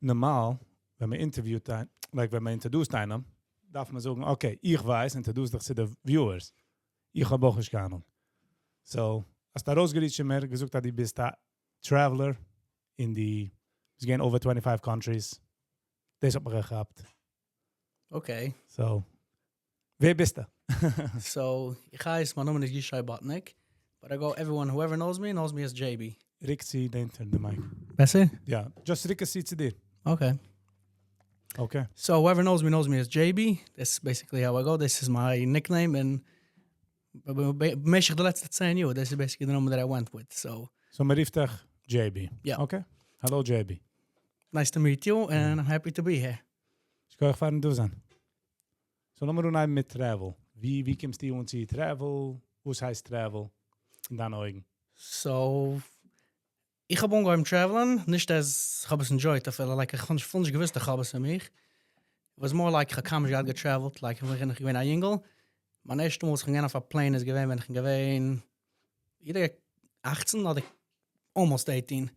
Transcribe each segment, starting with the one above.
normal, wenn man interviewt, wenn man introduced einem, darf man sagen, okay, ich weiß, introduce dich zu den Viewers. Ich habe auch nicht Ahnung. So, als da rausgeriecht mir, gesagt hat, du bist ein Traveler wir gehen over 25 countries. Das hat man gehabt. Okay. So, wer bist du? So, ich heiße, mein Name ist Yishai Botnik, but whoever knows me as JB. Rick, zieh hinter den Mic. Besser? Ja, just Rick, zieh zu dir. Okay. Okay. So, whoever knows me as JB. That's basically how I go. This is my nickname, and meestal the last 10 years, this is basically the name that I went with. So man rief dich JB. Yeah. Okay. Hello, JB. Nice to meet you, and I'm happy to be here. Ich kann euch fahren du sein. So, lassen wir nun mit Travel. Wie kommst du zu Travel? Was heißt Travel in deinen Augen? So, ich habe umgegangen traveling, nicht als ich habe es enjoyed, I feel like ich fand nicht gewusst, ich habe es für mich. It was more like ich kam gerade getraveled, like ich bin ein Jingle. Mein erstes Mal, ich ging auf ein Plane, ist gewesen, wenn ich gewesen, either 18 oder almost 18.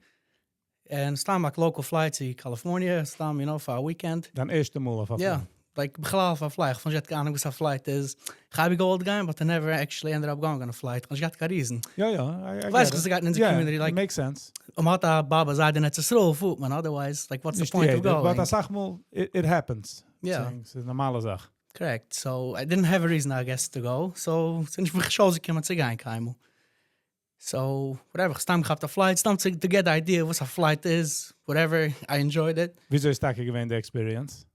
And staan like local flights in California, staan, for a weekend. Dan eerste Mal auf Yeah, like beglaaf a flight. Van jet gaan was a flight is. Ga ik gold game, but I never actually ended up going on a flight. Want je gaat reason. Ja, I Weiß, because I got in the community like makes sense. Mata Baba zei net a slow food, man. Otherwise, like what's the point of going? But sag mal, it happens. Yeah. It's a normale Sache. Correct. So I didn't have a reason, I guess, to go. So since we chose to come to gaan kaimo. So whatever, stam gehabt a flight, stam to get the idea what a flight is, whatever. I enjoyed it. Wieso ist das gewesen the experience?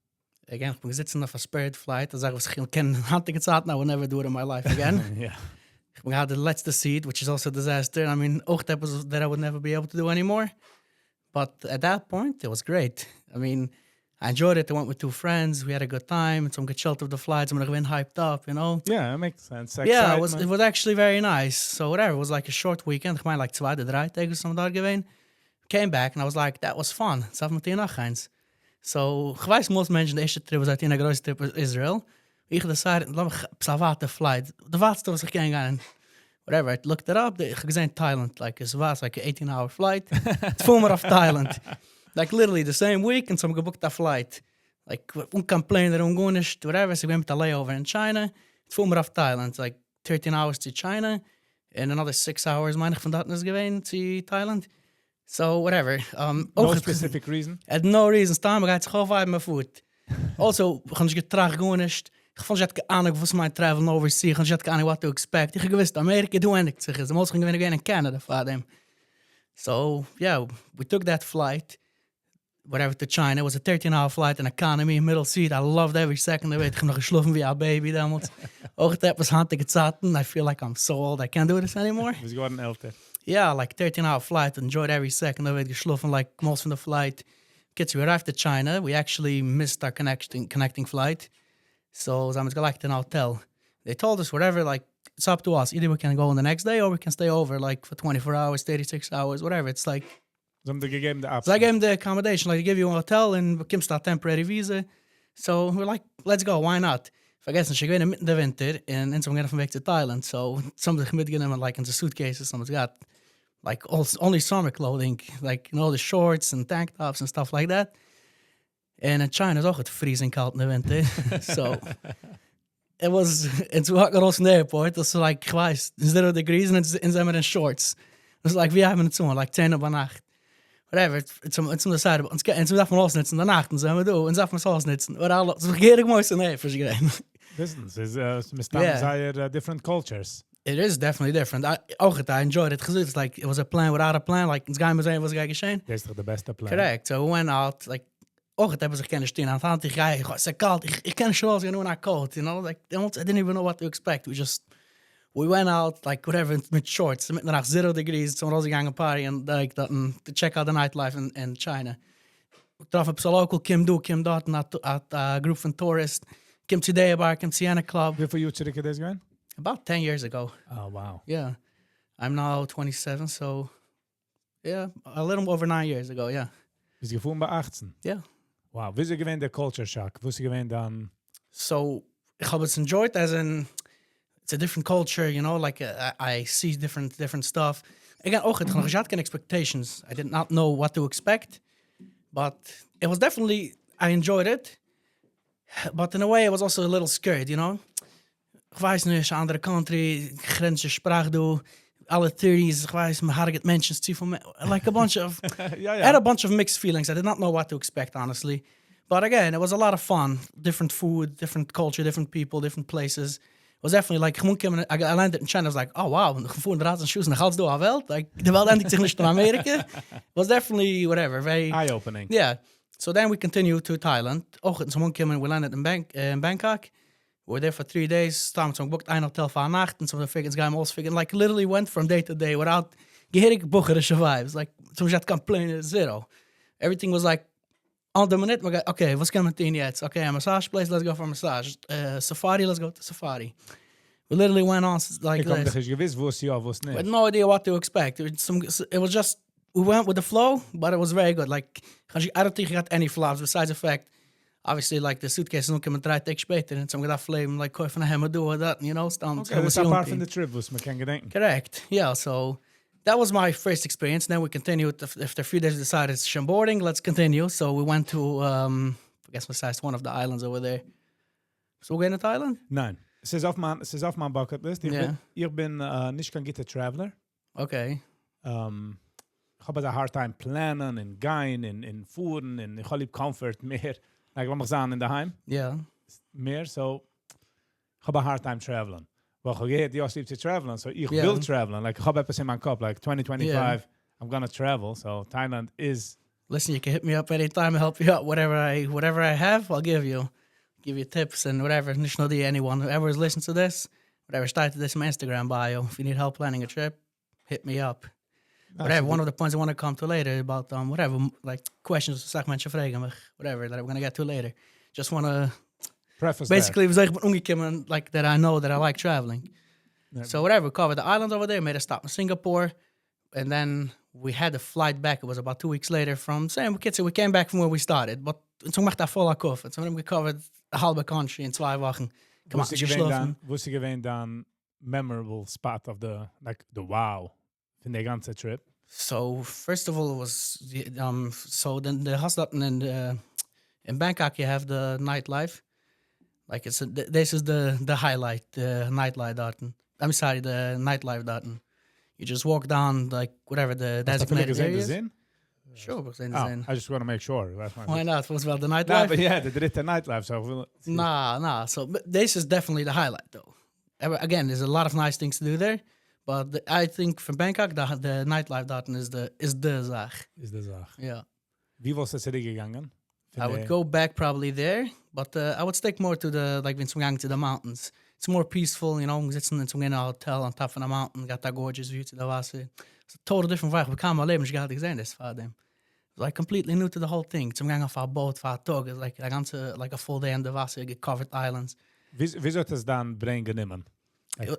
Again, ich bin sitzen auf a Spirit flight. I was ich kennen hunting Zeit, I will never do it in my life again. Yeah. Ich bin had the letzte seat, which is also a disaster. I mean, auch that was that I would never be able to do anymore. But at that point, it was great. I mean, I enjoyed it. I went with 2 friends. We had a good time. And some get chilled of the flights. I'm been hyped up, you know. Yeah, it makes sense. Yeah, it was actually very nice. So whatever, it was like a short weekend. Ich meine, like 2, 3 Tage some da gewesen. Came back and I was like, that was fun. It's auf mit dir nachgeins. So, ich weiß, most Menschen, der erste Trip was halt in der größte Trip Israel. Ich decided, lass mich psalvate flight. The wartste was ich gegangen. Whatever, I looked it up. Ich gesehen Thailand. Like, it was like an 18-hour flight. It's full of Thailand. Like literally the same week, and some gebooked a flight. Like, complain that I'm going to whatever. So we went to layover in China. It's full of Thailand. It's like 13 hours to China, and another 6 hours, meine ich, von dort is gewesen to Thailand. So whatever. No specific reason? At no reason. Staan, maar gaat zich gewoon mijn voet. Also, we gaan dus getraag gewoon niet. Ik vond dat ik aan was mijn travel overseas. Ik vond dat ik aan what to expect. Ik gewist Amerika doen en ik zeg, de most gaan in Canada for them. So yeah, we took that flight. Whatever to China. It was a 13-hour flight in economy, middle seat. I loved every second of it. Ik heb nog geschlafen wie a baby damals. Ook dat was handig gezaten. I feel like I'm so old. I can't do this anymore. Was geworden älter. Yeah, like 13-hour flight. Enjoyed every second of it. Geschlafen like most of the flight. Kids, we arrived to China. We actually missed our connecting flight. So I was like in a hotel. They told us whatever, like it's up to us. Either we can go on the next day or we can stay over like for 24 hours, 36 hours, whatever. It's like So they gave him the option. so I gave him the accommodation. Like they give you a hotel and give a temporary visa. So we're like, let's go. Why not? Vergessen, ich gehe mitten in der Winter and some gonna from back to Thailand. So some of the mitgenommen like in the suitcases. Someone's got like only summer clothing, like you know the shorts and tank tops and stuff like that. And in China is ook het freezing koud in de winter. So it was, it's what got us in the airport. It was like, ich weiß, 0 degrees and sind in shorts. It was like, wir haben es so, like 10 Uhr Nacht. Whatever, it's on the side, und so darf man ausnitzen, in der Nacht, und so haben wir do, und so darf man es ausnitzen. Oder alle, so gehirig moist in der Airport. Business is different cultures. It is definitely different. I enjoyed it. It's like, it was a plan without a plan. Like, it's guy was saying, was guy geschehen. Das ist doch der beste Plan. Correct. So we went out, like, ook het hebben zich kunnen stehen aan het hand. Ik zei koud. Ik ken zoals je nu naar koud, you know? Like, I didn't even know what to expect. We went out, like, whatever, with shorts. Met naar 0 degrees, zo'n roze party, and like, to check out the nightlife in China. We troffen op zo'n local, Kim dort, at a group van tourists. Kim today bar, Kim Sienna Club. Wie voor jou terug is this going? About 10 years ago. Oh, wow. Yeah. I'm now 27, so, yeah, a little over 9 years ago, yeah. Is je gevoeld bij 18? Yeah. Wow, wie is gewend der culture shock? Wie is gewend dan? So, I have it enjoyed as in it's a different culture, you know, like I see different stuff. Again, ook het had geen expectations. I did not know what to expect. But it was definitely, I enjoyed it. But in a way, it was also a little scared, you know? Ich weiß nicht, andere country, grenzen Sprach, du, alle theories, ich weiß, my target mentions too from like a bunch of, yeah. I had a bunch of mixed feelings. I did not know what to expect, honestly. But again, it was a lot of fun. Different food, different culture, different people, different places. It was definitely like, I landed in China, I was like, oh wow, gevoerd draad en shoes en gals door Welt. Like, de Welt eindigt zich niet in Amerika. It was definitely, whatever, very... Eye-opening. Yeah. So then we continued to Thailand. Someone came and we landed in Bangkok. We were there for 3 days. So we booked ein hotel for a nacht. And so we figured, like literally went from day to day without geherig bocherische vibes. Like, so we had complain zero. Everything was like, on the minute, we got, okay, what's going to jetzt? Okay, a massage place, let's go for a massage. Safari, let's go to safari. We literally went on like this. With no idea what to expect. It was just, we went with the flow, but it was very good. Like, I don't think I got any flops besides the fact, obviously, like the suitcase is coming 3 days later, and so I'm gonna flame like kooi van hem doen that, you know, okay, that's apart from the trip, was me can gedenken. Correct. Yeah, so that was my first experience. Then we continued. After a few days, we decided it's shimboarding. Let's continue. So we went to, I guess, besides one of the islands over there. So we're going to Thailand? Nein. Es ist auf mein bucket list. Ich bin nicht kein guter Traveler. Okay. Ich habe a hard time planen and gehen and fuhren and ich habe lieb comfort mehr. Like, wat mag sagen in daheim? Yeah. Meer, so ich habe a hard time traveling. Well, ich gehe lieb zu traveling, so ich will traveling. Like, ich habe etwas in meinem Kopf, like 2025, I'm gonna travel, so Thailand is... Listen, you can hit me up anytime to help you out. Whatever I have, I'll give you. Give you tips and whatever. Nicht nur anyone, whoever is listening to this, whatever started this in my Instagram bio. If you need help planning a trip, hit me up. Whatever, one of the points I want to come to later about whatever, like questions, whatever, that I'm going to get to later. Just want to preface basically, it was like that I know that I like traveling. Yeah. So whatever, we covered the island over there, made a stop in Singapore, and then we had a flight back. It was about 2 weeks later from, we came back from where we started, but toen macht dat voll akkoff. So we covered the halbe country in 2 Wochen. What's the gewend dan memorable spot of the wow in the ganze trip? So first of all, it was so then the hostel in Bangkok you have the nightlife, like this is the highlight, the nightlife daten. I'm sorry, the nightlife daten. You just walk down like whatever the designated areas. Sure, we zijn er. I just want to make sure. Why not? Was wel the nightlife? Nah, but yeah, the dritte nightlife. So nah. So this is definitely the highlight, though. Again, there's a lot of nice things to do there, but I think from Bangkok, the nightlife daten is the zaak. Is the zaak. Yeah. Wie was het gegangen? I would go back probably there, but I would stick more to the to the mountains. It's more peaceful, you know. We sitzen in a hotel on top of the mountain, got that gorgeous view to the Wasser. It's a total different vibe. We kamen alleen, maar je had gezien this for them. Like completely new to the whole thing. Zum gang auf a boat, for a tug. It's like a full day in the Wasser, get covered islands. Wie sollte es dann bringen nehmen?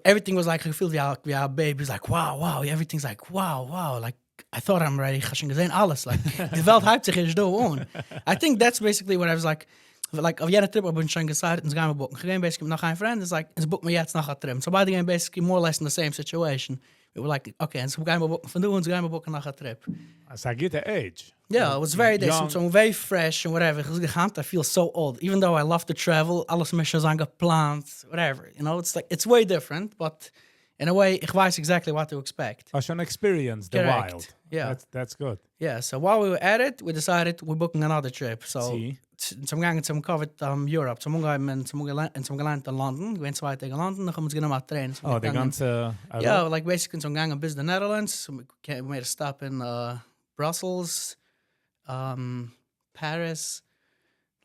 Everything was like, I feel we are babies, like wow. Everything's like wow. Like I thought I'm ready. Gashing gezien alles. Like the Welt hype zich is on. I think that's basically what I was like of jeder trip, I've schon gesagt, and gaan we boeken. Geen basically noch ein friend. It's like, it's book me jetzt nach a trip. So by the game, basically more or less in the same situation. We were like, okay, and so gaan we boeken van doen, gaan we boeken nach a trip. So I get the age. Yeah, it was very decent. So very fresh and whatever. I feel so old. Even though I love to travel, alles missions gepland, whatever. You know, it's like, it's way different, but in a way, ich weiß exactly what to expect. As an experience, the Correct. wild. Yeah. That's good. Yeah, so while we were at it, we decided we're booking another trip. So, zum gangen zum covered Europe. Zum geland in London. We went 2 tegen London, dan gaan we maar trainen. So the ganze... Yeah, like basically zum gangen bis the Netherlands. So we made a stop in Brussels, Paris,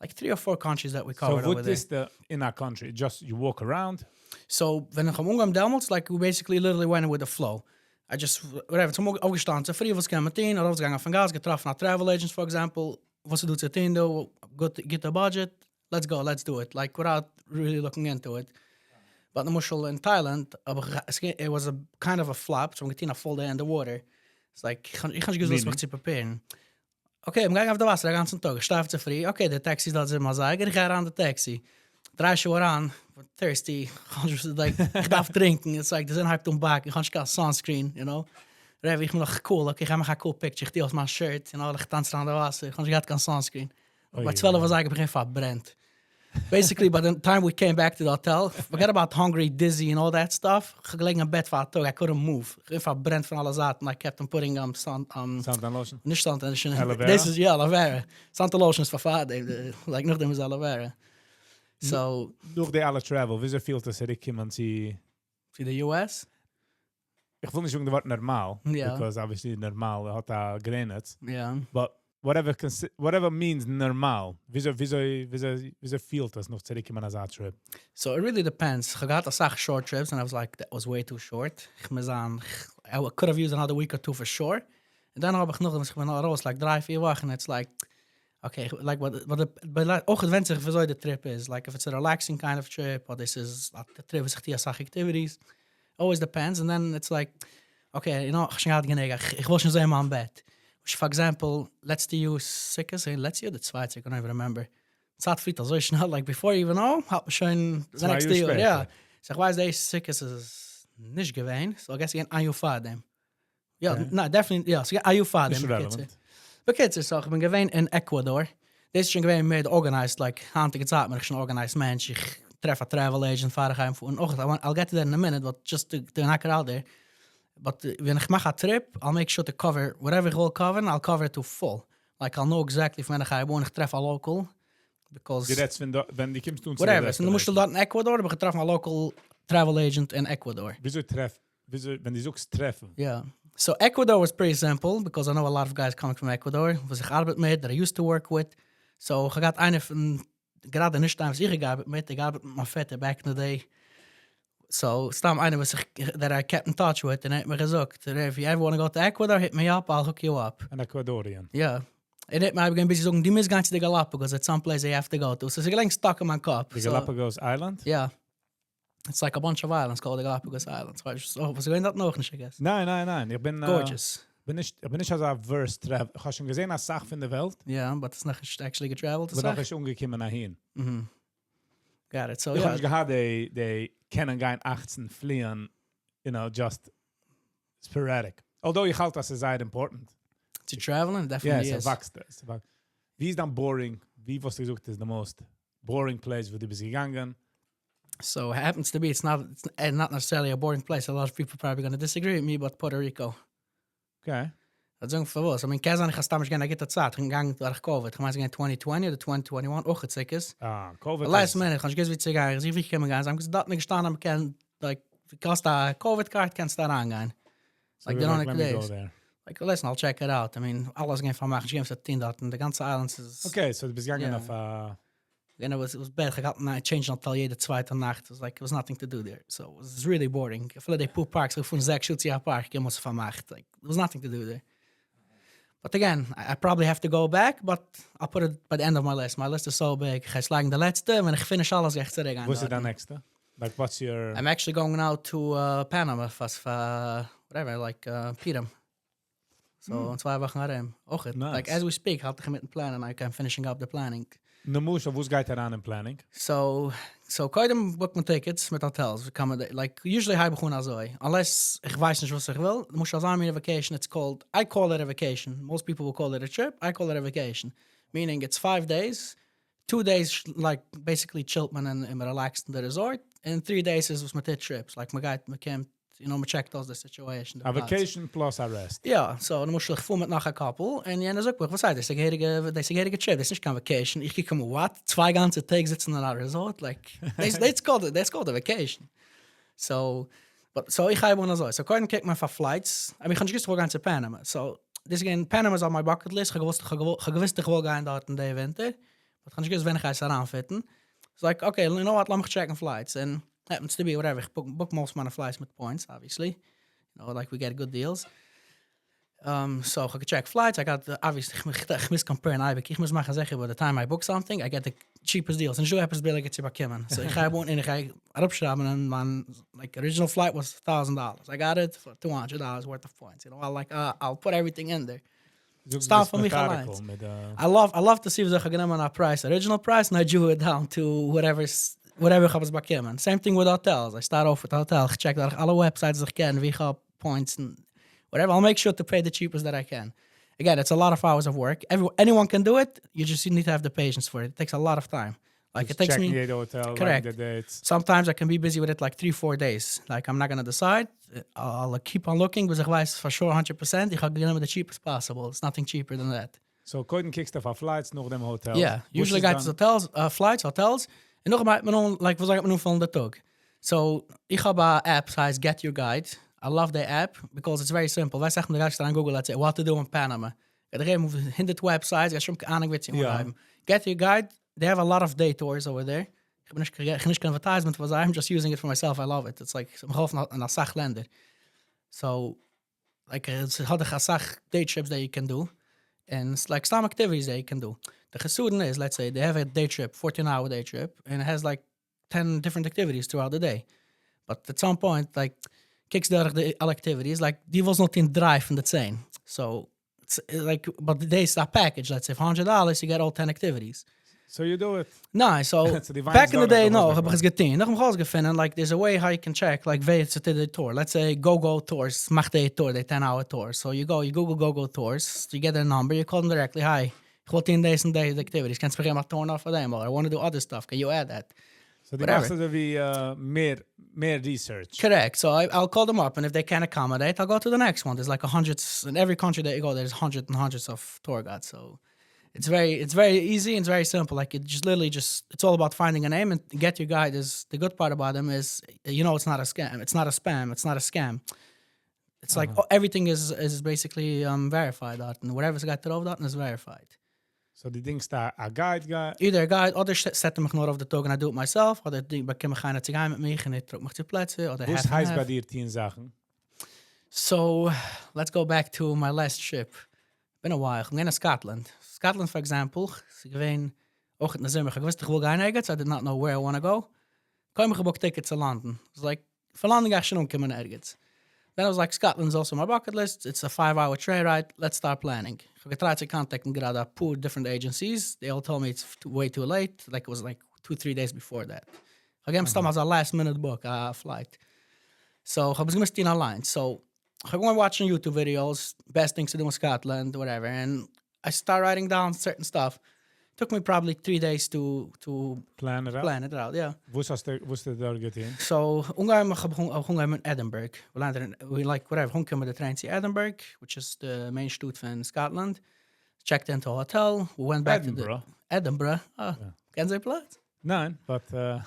like 3 or 4 countries that we covered over there. So what is in our country? Just you walk around? So when I'm umgegangen Delmont, like we basically literally went with the flow. I just, whatever, zum aufgestanden, so früh was kann mit ihnen, oder was gegangen von Gas, getroffen nach Travel Agents, for example, was du zu tun, get the budget, let's go, let's do it, like without really looking into it. But in Thailand, it was a kind of a flop, so I'm getting a full day in the water. It's like, ich kann nicht was zu preparen. Okay, I'm going auf der Wasser, den ganzen Tag, steif zu früh, okay, der Taxi ist also immer sagen, ich gehe an der Taxi. 3 Uhr an, thirsty, like, ich darf trinken, it's like, there's ein halb back, ich kann nicht sunscreen, you know. ich bin noch cool, okay, ich habe mir cool picture, ich die aus mein Shirt, ich tanze an der Wasser, ich hatte kein Sunscreen. Bei 12 was ich begin verbrennt. Basically, by the time we came back to the hotel, forget about hungry, dizzy, and all that stuff. Gelegen in bed for I couldn't move. Ik verbrand van alle zaten. I kept on putting Sound and lotion. Nicht Sound and lotion. Aloe vera? This is aloe vera. Sound and lotion is for father. Like nothing is aloe vera. So. Nog de alle travel. Wieso viel das ik iemand zie? To the US? Ich will nicht sagen, das Wort normal. Yeah. Because obviously normal hat da grenzt. Yeah. But whatever means normal. Wieso feel das noch zurück in meiner trip? So it really depends. I got a short trips and I was like, that was way too short. I could have used another week or two for sure. And then habe ich noch raus, like 3-4 Wochen. It's like, okay, like auch adventure für so the trip is. Like if it's a relaxing kind of trip or this is the trip is die activities. Always depends. And then it's like, okay, ich will schon so immer am Bett. For example, let's do sickest, let's do the zweite, I can't even remember. It's not fit so schnell, like before you even know, hat man schon the next day, yeah. So ich weiß, der sickest ist nicht gewesen, so I guess again, I for them. Yeah, no, definitely, yeah, so I for them. Because so ich bin gewesen in Ecuador. Das ist schon gewesen made organized, like, handige Zeit, mir schon organized Mensch. Ich treffe a travel agent, fahre heim und I'll get to that in a minute, but just to knock it out there. But when I make a trip, I'll make sure to cover whatever I will cover, I'll cover it to full. Like I'll know exactly when I go and treffe a local. Because Direkt wenn die kommst du whatever. So du musst dort in Ecuador, aber ich treffe a local travel agent in Ecuador. Wieso wenn die suchst treffen? Yeah. So Ecuador was pretty simple because I know a lot of guys coming from Ecuador, was ich arbeite mit, that I used to work with. So I got eine von gerade nicht was ich gearbeitet mit, ich arbeite mit meinem Vater back in the day. So, stam eine was that I kept in touch with, and it me gesagt, if you ever want to go to Ecuador, hit me up, I'll hook you up. An Ecuadorian. Yeah. And it might be busy saying, die mis ganze the Galapagos, it's some place you have to go to. So it's like stuck in my cup. The Galapagos Island? Yeah. It's like a bunch of islands called the Galapagos Islands. Was going that noch nicht, I guess. Nein. Ich bin gorgeous. Ich bin nicht so verse travel. Ich habe schon gesehen als Sache von der Welt. Yeah, but it's not actually getraveled. Aber noch ist umgekommen nachhin. Mhm. Got it. So ich yeah. Ich habe die kennen gehen 18 fliehen, just sporadic. Although ich halte, das ist sehr important. To traveling, definitely is. Ja, wie ist dann boring? Wie was du gesagt ist the most boring place, wo du bist gegangen? So it happens to be, it's not necessarily a boring place. A lot of people are probably going to disagree with me, but Puerto Rico. Okay. Das ist für was. I mean, Kazan, ich habe gerne eine Zeit. Ich gegangen durch Covid. Ich meine, 2020 oder 2021 auch jetzt ist. Covid. Last minute, ich gehe wieder gehen. Ich wie kann gehen. Ich habe dort nicht gestanden, kann like cost a Covid card kannst da reingehen. Like the only days. Like listen, I'll check it out. I mean, alles gehen von machen. Ich gehe für 10 dort und the ganze islands is. Okay, so du bist gegangen auf and it was bad. I got changed hotel jede zweite Nacht. It was like, it was nothing to do there. So it was really boring. I feel like they pool parks. Ich von 6 Schutz ja Park. Ich muss von Nacht. Like, there was nothing to do there. But again, I probably have to go back, but I'll put it by the end of my list. My list is so big. Ich schlagen the letzte, when ich finish alles echt zurück. What's the next? Like, what's your... I'm actually going now to Panama, fast whatever, like Piram. So, in 2 Wochen rein. Auch nice. Like, as we speak, hatte ich mit dem Plan and I'm finishing up the planning. No muss, wo's geht daran in planning? So kaum book my tickets mit hotels. Like, usually I begun also. Unless ich weiß nicht, was ich will, muss ich sagen, a vacation. I call it a vacation. Most people will call it a trip. I call it a vacation. Meaning it's 5 days. 2 days, like, basically chillt man and relaxed in the resort. And 3 days is my trips. Like, my guy, my camp, me checked out the situation. A vacation plus a rest. Ja, so, dan moest je gevoel met nog een couple. En ja, dat is ook wat zei, dat is een herige trip. Dat is niet geen vacation. Ik kijk me, wat? 2 ganze Tage sitzen in een resort? Like, that's called a vacation. So ik ga gewoon zo. So, ik kan kijken voor flights. I mean, ik ga just gaan naar Panama. So, this again, Panama is on my bucket list. Ik gewist gewoon gaan daar in de winter. Maar ik ga just weinig eens eraan fitten. So, like, okay, you know what, laat me checken flights. And happens to be whatever. Book most of my flights with points, obviously. Like we get good deals. So I could check flights. I got obviously I miss compare and I must machen zeggen by the time I book something, I get the cheapest deals. And so happens to be like it's about Kimmen. So I ga gewoon in I opschrijven and my like original flight was $1,000. I got it for $200 worth of points. I'll put everything in there. Stop for me I love to see if they can a price, original price, and I drew it down to whatever ich habe es bekommen. Same thing with hotels. I start off with the hotel. Ich check da alle websites ich kenne, wie ich habe points and whatever. I'll make sure to pay the cheapest that I can. Again, it's a lot of hours of work. Anyone can do it. You need to have the patience for it. It takes a lot of time. Like Just it takes checking me. the hotel, Correct. like the dates. Sometimes I can be busy with it like 3-4 days. Like I'm not gonna decide. I'll keep on looking because otherwise for sure 100%. Ich have with the cheapest possible. It's nothing cheaper than that. So couldn't kick stuff off flights, nog them hotels. Yeah, usually guys hotels, flights, hotels. En nog maar like was ik met van de tog. So ik heb een app size Get Your Guide. I love the app because it's very simple. Wij zeggen de guys aan Google, let's say, what to do in Panama. Er zijn 100 websites. Ik heb aan weet je Get Your Guide. They have a lot of day tours over there. Ik heb geen advertisement for I'm just using it for myself. I love it. It's like some half naar zag lender. So like it's hadden gezag day trips that you can do. And it's like some activities that you can do. The gesuden is, let's say, they have a day trip, 14-hour day trip, and it has like 10 different activities throughout the day. But at some point, like, kicks the all activities, like, die was not in drive from the same. So, it's like, but the day's that package, let's say, for $100, you get all 10 activities. So you do it. No, so back in the day, no, heb ik eens geteen. Nog een gevonden, like, there's a way how you can check, like, where it's the tour. Let's say, go tours, mag the tour, the 10-hour tour. So you Google go tours, you get a number, you call them directly, hi, ik wil 10 days and days activities. Can spelen maar turn off for them, or I want to do other stuff. Can you add that? So the master will be more research. Correct. So I'll call them up, and if they can accommodate, I'll go to the next one. There's like hundreds in every country that you go. There's hundreds and hundreds of tour guides. So it's very easy and it's very simple. Like it just literally it's all about finding a name and Get Your Guide. Is the good part about them is it's not a scam. It's not a spam. It's not a scam. It's like everything is basically verified out, and whatever's got erover that is verified. So die ding staat a guide. Either a guide, or zetten me gewoon over de token and I do it myself, or they bekomen gaan het gaan met me en ik trok me te plaatsen, or they have. Hoe is hij bij die 10 zaken? So, let's go back to my last trip. Been a while. I'm going to Scotland. Scotland, for example. Ik weet ook in de zomer. Ik wist toch wel gaan ergens. I did not know where I want to go. Kwam ik geboekt tickets to London. It was like, for London ga ik schon omkomen ergens. Then I was like, Scotland's also my bucket list. It's a 5-hour train ride. Let's start planning. I tried to contact and get out 2 different agencies. They all told me it's way too late. Like it was like 2-3 days before that. Again, stom was a last minute book, flight. So I was going to stay online. So I went watching YouTube videos, best things to do in Scotland, whatever. And I started writing down certain stuff. Took me probably 3 days to plan it out. Yeah. What's the target in? So, in Edinburgh. We like whatever. We met the train to Edinburgh, which is the main stad van Scotland. Checked into a hotel. We went back Edinburgh. to Edinburgh. Oh, yeah. Ken je plaats? Nein, but...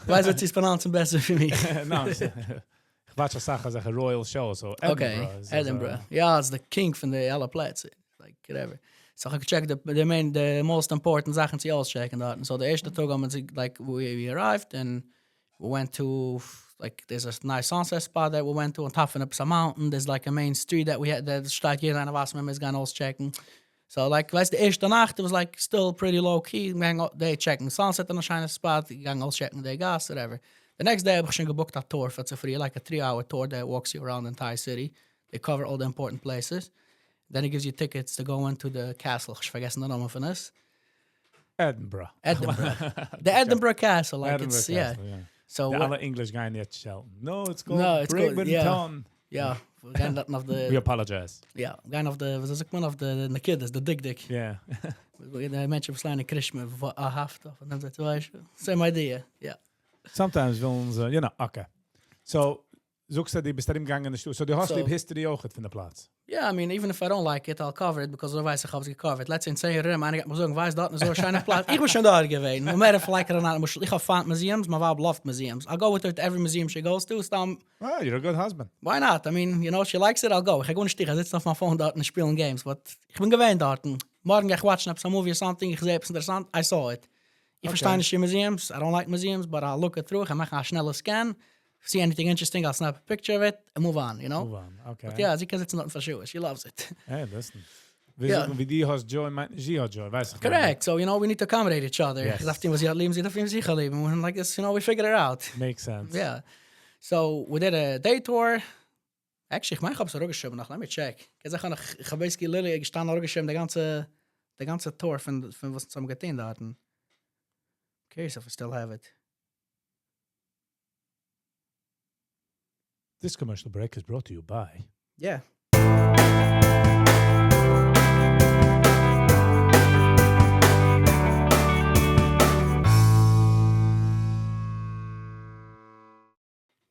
Why is het iets pronounced best for me? No, ik wou je zeggen Royal Show, so Edinburgh. Okay, Edinburgh. Yeah, it's the king van de alle plaatsen. Like, whatever. So I could check the most important Sachen to always check and that. And so the eerste tour, like we arrived and we went to like there's a nice sunset spot that we went to on top of some mountain. There's like a main street that we had that staat hier aan was met gaan alles checking. So like was the eerste nacht, it was like still pretty low key. They checking sunset on a shiny spot, gang alles checking the gas, whatever. The next day I booked a tour for free, like a 3-hour tour that walks you around the entire city. They cover all the important places. Then he gives you tickets to go into the castle. Ich vergessen the name von us. Edinburgh. The Edinburgh Castle. Like Edinburgh it's, Castle, yeah. So the other English guy niet Shelton. No, it's called Brighton. Yeah. We apologize. Yeah. Kind of the, was is ik man of the kid, the dick. Yeah. The mensen verslaan in Christmas haft of en dat was same idea. Yeah. Sometimes we okay. So zoekst die bestelling gang in the studio. So the hostel history ook het van de plaats. Yeah, I mean, even if I don't like it, I'll cover it because otherwise I have to cover it. Let's say in 10 jaar, man, ik heb me zo'n wijs dat zo schijnig plaats. Ik was schon daar geweest. No matter if I like it or not, ik ga found museums, maar wel beloved museums. I'll go with her to every museum she goes to. Oh, you're a good husband. Why not? I mean, if she likes it, I'll go. Ik ga gewoon stiegen. I sit auf my phone dort and spielen games. But ik ben gewend dort. Morgen ga ik watchen op some movie or something. Ik zie iets interessant. I saw it. Ik versta niet museums. I don't like museums, but I'll look it through. Ik maak een snelle scan. See anything interesting, I'll snap a picture of it and move on, Move on, okay. But yeah, because it's nothing for sure. She loves it. Hey, listen. Wie die has joy, she has joy. Correct. So, we need to accommodate each other. Yes. And like this, we figure it out. Makes sense. Yeah. So, we did a day tour. Actually, ich habe es rübergeschrieben noch. Let me check. Ich habe basically literally gestanden rübergeschrieben, the ganze Tour von was wir zusammen getan hatten. Curious if I still have it. This commercial break is brought to you by... Yeah.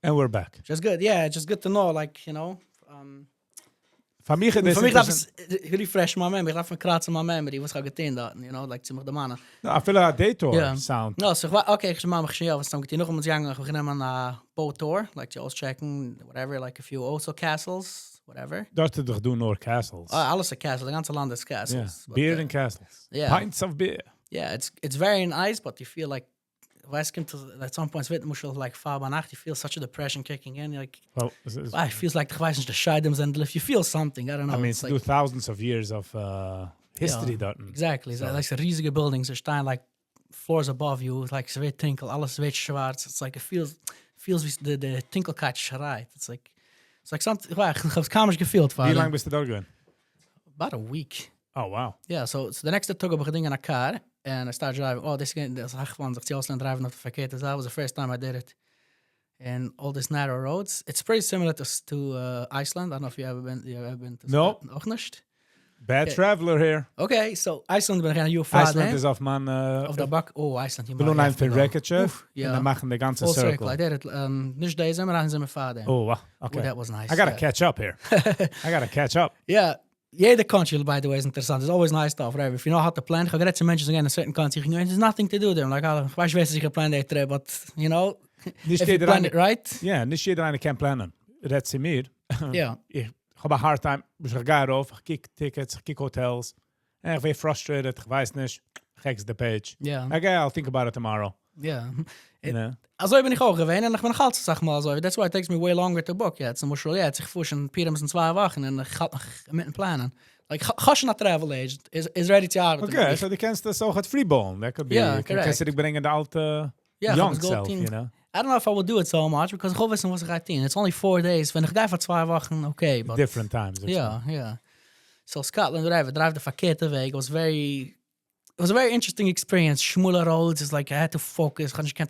And we're back. Just good. Yeah, just good to know, like, you know. Für mich Für mich darf es refresh my memory. Ich darf kratzen my memory. Was ich getan da, you know, like ziemlich der Mann. I feel like a day tour Yeah. sound. No, so okay, ich mache mich ja, was dann getan noch um gegangen. Wir gehen mal a boat tour, like to auschecken, whatever, like a few also castles, whatever. Dort doch do nur castles. Alles a castle, the ganze Land is Yeah. castles. But, Beer and castles. yeah. Pints of beer. Yeah, it's very nice, but you feel like weiß kommt at some points wird muss like far by nacht, you feel such a depression kicking in, like Well, it feels like the weiß nicht the scheidem sind, if you feel something, I don't know. I mean, it's it's do thousands of years of history yeah, dort. Exactly. So. Like the riesige buildings are stehen like floors above you, like es wird tinkel, alles wird schwarz. It's like it feels wie the tinkelkeit schreit. It's like something, ich hab's komisch gefühlt. Wie lange bist du dort gewesen? About a week. Oh, wow. Yeah, so the next day I took in a car and I started driving. Oh, this one, the Iceland driving up the verkeerde. That was the first time I did it. And all these narrow roads. It's pretty similar to Iceland. I don't know if you ever been to No. Auch nicht. Bad traveler here. Okay, so Iceland ben gaan you Iceland is auf man of the back. Oh, Iceland. Wir lohnen ein Verrecketje. Yeah. Und dann machen die ganze Full circle. I did it. Nicht deze, maar dan zijn we vader. Oh, wow. Okay. Oh, that was nice. I gotta catch up here. I gotta catch up. Yeah. Jede country, by the way, is interessant. It's always nice stuff, whatever. If you know how to plan, I got some mentions again in a certain country. There's nothing to do there. Like, I weiß ich plan that trip, but, you know, if you plan it right. Yeah, nicht jeder eine kann planen. Redt sie mir. Yeah. Ich habe a hard time. Ich gehe rauf, ich kick Tickets, ich kick Hotels. Ich bin frustrated, ich weiß nicht. Ich exit the page. Yeah. Okay, I'll think about it tomorrow. Yeah. You know? Also bin ich auch gewesen und ich bin noch halt, sag mal so. That's why it takes me way longer to book. Yeah, zum Beispiel, yeah, ich fuhr schon Pyramids in 2 Wochen und ich ga mit planen. Like, ga je naar travel agent is ready to arbeiten. Okay, so die kannst das auch at freeballen. That could be. Yeah, correct. Kannst du dich bringen de alte young self, you know? I don't know if I would do it so much because ich will wissen, was ich gaat doen. It's only 4 days. Wenn ich da für 2 Wochen, okay. But different times. Yeah. So Scotland, whatever, drive the verkeerde weg. It was a very interesting experience. Schmule roads is like I had to focus. I can't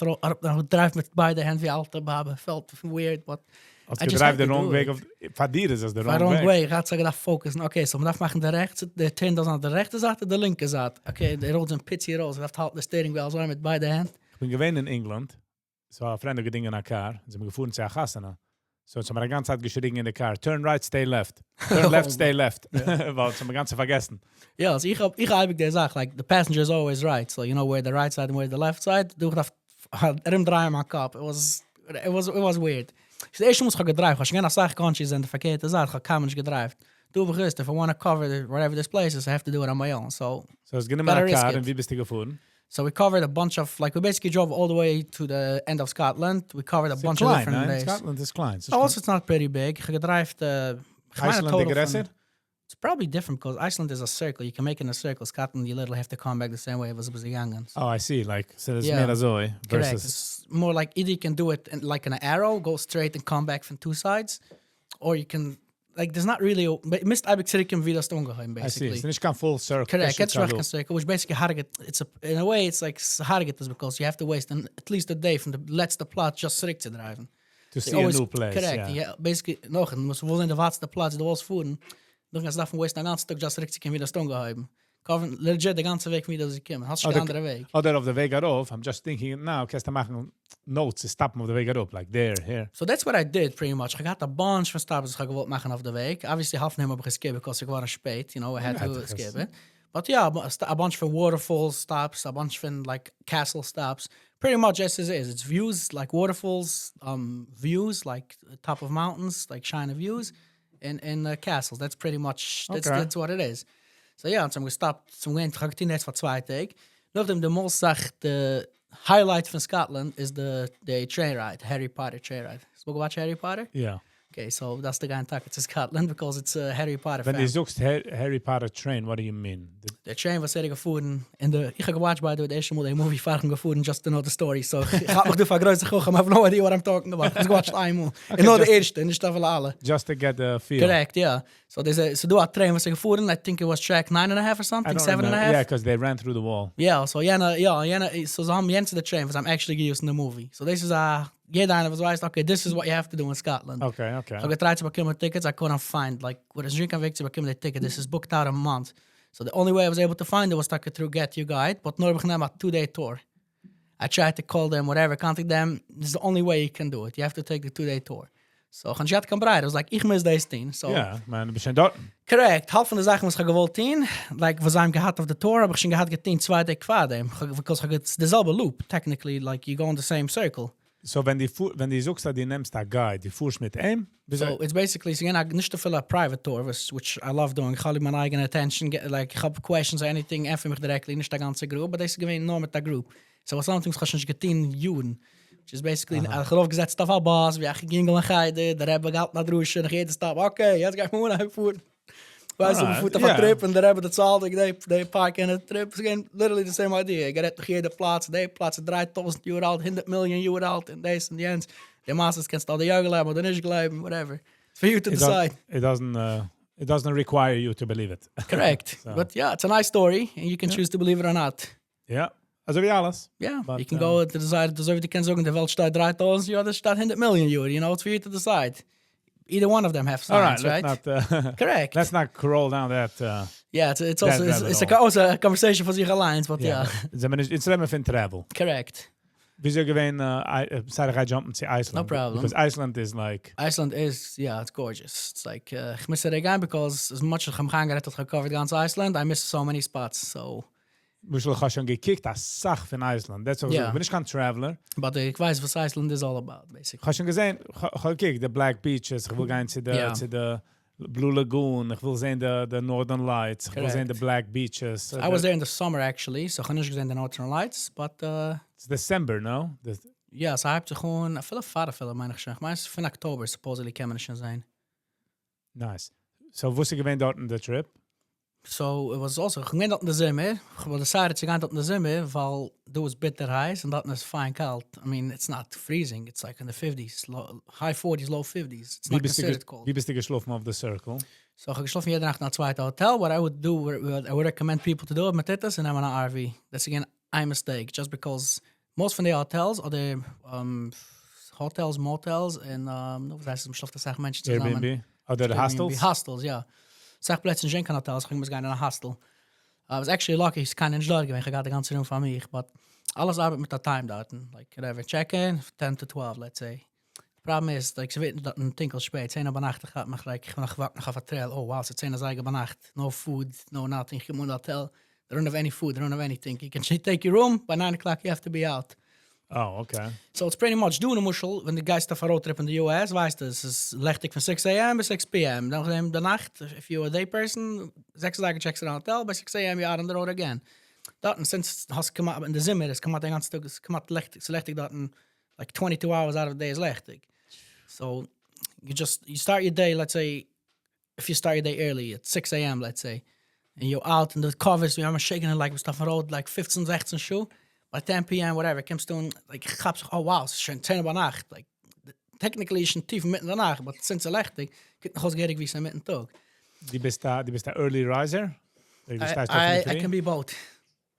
drive with beide hands wie alte Babe. Felt weird, but Als je drive the wrong way of van dir is the wrong way. Gaat zeggen dat focussen. Okay, so we have machen de turn dan aan de rechte zijde, de linker zijde. Okay, the roads and pitsy roads. We have to hold the steering wheel so met beide hand. Ik ben geweest in England. So a friend gedingen naar car. Ze hebben gevoerd naar Gassena. So ze hebben de ganze tijd geschreven in de car. Turn right, stay left. Turn left, stay left. Want ze hebben ganz vergessen. Ja, so ich hab der Sache, like the passenger is always right. So you know where the right side and where the left side. Du darf draaien mijn kop. It was weird. Dus de eerste moest ik gedrijven. Als je naar zag countries en de verkeerde zaak, ga ik niet gedrijven. Doe bewust, if I want to cover wherever this place is, I have to do it on my own. So it's gonna make a car and wie bist du gefahren? So we covered a bunch of, like, we basically drove all the way to the end of Scotland. We covered a bunch of different days. Scotland is klein. Also, it's not pretty big. Iceland aggressive? It's probably different because Iceland is a circle. You can make it in a circle. Scotland, you literally have to come back the same way it was young. Oh, I see. Like, so it's mehr so, versus... Correct. It's more like either you can do it like an arrow, go straight and come back from 2 sides, or you can... Like, there's not really... Mist eigenlijk cirkel wie dat ongeheim, basically. I see. It's not full circle. Correct. It's like a circle, which basically harget. In a way, it's like harget is because you have to waste at least a day from the laatste plaats just schrik te driven. To see a new place, correct. Yeah. Basically, nog, we willen in de laatste plaats de was voeren. Dan gaan ze daarvan waste een ganze stuk just schrik te kunnen wie dat ongeheim. Cover legit de ganze week wie dat ze komen. Had je de andere week. Other of the way got off. I'm just thinking now, kannst du machen notes to stop of the way got up, like there, here. So that's what I did pretty much. I got a bunch of stops I gewollt machen of the week. Obviously, half of them have skipped because I was spät. You know, I had to skip it. But yeah, a bunch of waterfall stops, a bunch of like castle stops. Pretty much as it is. It's views like waterfalls, views like top of mountains, like shiny views, and castles. That's pretty much that's what it is. So yeah, so we stopped. So we went to Argentina for 2 days. Nachdem the most the highlight from Scotland is the train ride, Harry Potter train ride. Spoke about Harry Potter? Yeah. Okay, so that's the guy in Tucker to Scotland because it's a Harry Potter fan. When you zoekst Harry Potter train, what do you mean? The train was zeker gevoerd in de... Ik ga watch by the eerste movie vaak gevoerd just to know the story. So ik ga nog de van grootste goh, I have no idea what I'm talking about. Just watch time. En nou de eerste, en dus dat wel alle. Just to get the feel. Correct, yeah. So so do a train was gevoerd. I think it was track 9.5 or something, 7.5. Yeah, because they ran through the wall. Yeah, so so I'm Jens the train was I'm actually using the movie. So this is jeder einer was weiß, okay, this is what you have to do in Scotland. Okay. Ich habe getried zu bekommen tickets, I couldn't find, like, with a drink and to become the ticket, this is booked out a month. So the only way I was able to find it was through Get You Guide, but nur begonnen a 2-day tour. I tried to call them, whatever, contact them, this is the only way you can do it. You have to take the 2-day tour. So, ich hatte kein Breit, I was like, ich miss this thing. So, ja, man, du bist schon dort. Correct. Half von der Sachen, was ich gewollt tun, like, was I'm gehad auf the tour, aber ich schon gehad getein 2 Tage vor dem. Because it's the selbe loop, technically, like, you go in the same circle. So, wenn die suchst, die nimmst der Guide, die fuhrst mit ihm? So, it's basically, so again, nicht to fill a private tour, which I love doing. Ich habe meine eigene attention, like, ich habe questions or anything, einfach mich directly, nicht der ganze Group, aber das ist gewähnt nur mit der Group. So, was something, was ich getein Juden. Which is basically, ich geloof gesetzt auf der Bas, wie ich ging und geide, der hebben gehad naar Drusje, en jeder stap, okay, jetzt ga ich mir einfuhren. Weißt du, wir fuhren auf der Trip, und der hebben das zahlt, die park in der Trip, it's again, literally the same idea. Ich gehe durch jede Platz, die Platz 3000 Euro alt, 100 Million Euro alt, und das und jens. Die Masters kannst all the Jahre leben, oder nicht leben, whatever. It's for you to decide. It doesn't require you to believe it. Correct. So. But yeah, it's a nice story, and you can choose to believe it or not. Ja. Also wie alles. Yeah, but, you can go to decide, so if you can sagen, der Welt steht 3000, ja, das steht 100 Million Euro, you know, it's for you to decide. Either one of them have science, right? Correct. Let's not crawl down that. Yeah, it's also a conversation for sich allein, but yeah. It's lemme fin travel. Correct. Wieso gewähn, I jump to Iceland? No problem. Because Iceland is like... Iceland is, yeah, it's gorgeous. It's like, ich miss it again because as much as I'm covered ganz Iceland, I miss so many spots, so... Muschel has schon gekickt, das Sach von Iceland. That's what yeah. Bin ich kein Traveler. But ich weiß, was Iceland is all about, basically. Hast schon gesehen, ich habe gekickt, the Black Beaches, ich will gehen zu the Blue Lagoon, ich will sehen the Northern Lights, ich will sehen the Black Beaches. I was there in the summer, actually, so ich habe nicht gesehen the Northern Lights, but... It's December, no? Yeah, so I have to gewoon, viele Fahrerfälle, meine ich schon. Ich meine, von Oktober, supposedly, kann man schon sein. Nice. So, wo sie gewähnt dort in the trip? So it was also, ich ging dort in der Sommer, ich wollte decided to go dort in der Sommer, weil du was bitter heiß und dort ist fein kalt. I mean, it's not freezing, it's like in the 50s, high 40s, low 50s. It's not considered cold. Wie bist du geschlafen auf the Circle? So ich habe geschlafen jede Nacht nach zweite Hotel. What I would do, what I would recommend people to do mit das and I'm on an RV. That's again, a mistake, just because most von den Hotels, oder Hotels, Motels, und was heißt es, ich schlafe sagen Menschen zusammen. Airbnb? Oder Hostels? Hostels, ja. Sag plötzlich in Schenken Hotels, ich muss gehen in ein Hostel. I was actually lucky, ich kann nicht dort gehen, ich habe die ganze Raum von mich, but alles arbeitet mit der Time-Daten. Like, whatever, check-in, 10 to 12, let's say. Problem ist, like, sie wissen, dass ein Tinkel spät, 10 Uhr Nacht, ich bin noch gewagt, noch auf Hotel, oh wow, so 10 Uhr Nacht, no food, no nothing, ich komme in Hotel, they don't have any food, they don't have anything. You can take your room, by 9 o'clock you have to be out. Oh, okay. So it's pretty much doing a mushel when the guys stuff a road trip in the US, weißt du, es ist lechtig von 6 a.m. bis 6 p.m. Dann der Nacht, if you're a day person, 6 Tage checkst du in Hotel, by 6 a.m. you're out on the road again. Dort, since hast du gemacht in der Zimmer, es kommt den ganzen Tag, es kommt lechtig dort, like 22 hours out of the day is lechtig. So you start your day, let's say, if you start your day early at 6 a.m., let's say, and you're out in the covers, you're shaking it like we stuff a road, like 15, 16 shoe. By 10 p.m., whatever, kommst du like, ich hab so, oh wow, es ist schon 10 Uhr Nacht. Like, technically ist schon tief mitten in der Nacht, but since es lechtig, geht noch ausgehörig wie es mitten Tag. Die bist da early riser? I can be both.